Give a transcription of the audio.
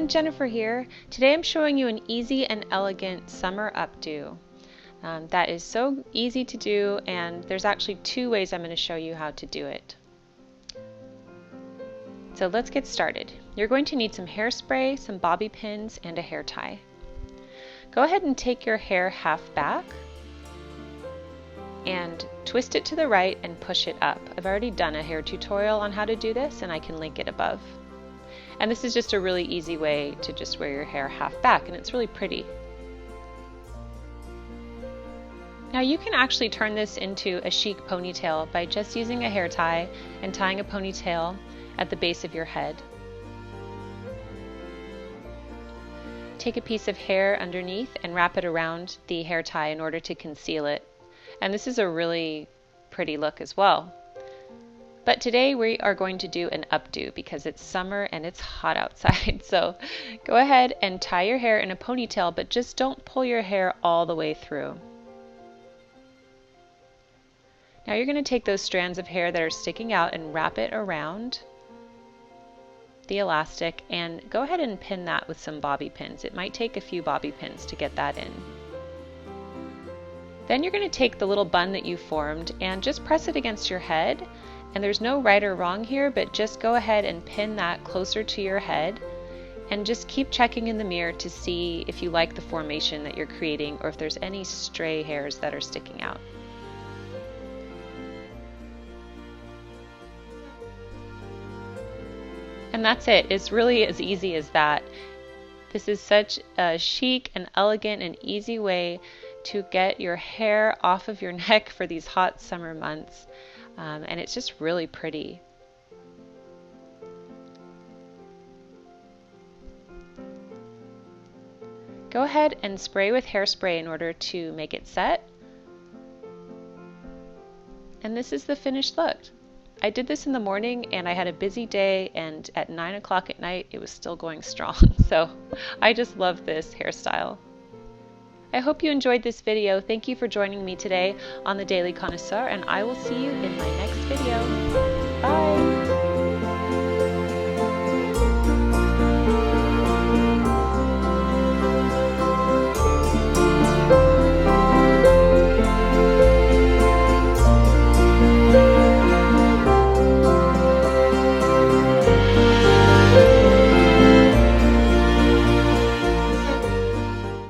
everyone, Jennifer here. Today I'm showing you an easy and elegant summer updo. That is so easy to do, and there's actually two ways I'm going to show you how to do it. So let's get started. You're going to need some hairspray, some bobby pins, and a hair tie. Go ahead and take your hair half back and twist it to the right and push it up. I've already done a hair tutorial on how to do this, and I can link it above. And this is just a really easy way to just wear your hair half back, and it's really pretty. Now you can actually turn this into a chic ponytail by just using a hair tie and tying a ponytail at the base of your head. Take a piece of hair underneath and wrap it around the hair tie in order to conceal it. And this is a really pretty look as well. But today we are going to do an updo because it's summer and it's hot outside. So go ahead and tie your hair in a ponytail, but just don't pull your hair all the way through. Now you're going to take those strands of hair that are sticking out and wrap it around the elastic, and go ahead and pin that with some bobby pins. It might take a few bobby pins to get that in. Then you're going to take the little bun that you formed and just press it against your head. And there's no right or wrong here, but just go ahead and pin that closer to your head and just keep checking in the mirror to see if you like the formation that you're creating or if there's any stray hairs that are sticking out. And that's it. It's really as easy as that. This is such a chic and elegant and easy way to get your hair off of your neck for these hot summer months. And it's just really pretty. Go ahead and spray with hairspray in order to make it set. And this is the finished look. I did this in the morning and I had a busy day, and at 9 o'clock at night it was still going strong. So I just love this hairstyle. I hope you enjoyed this video. Thank you for joining me today on the Daily Connoisseur, and I will see you in my next video. Bye!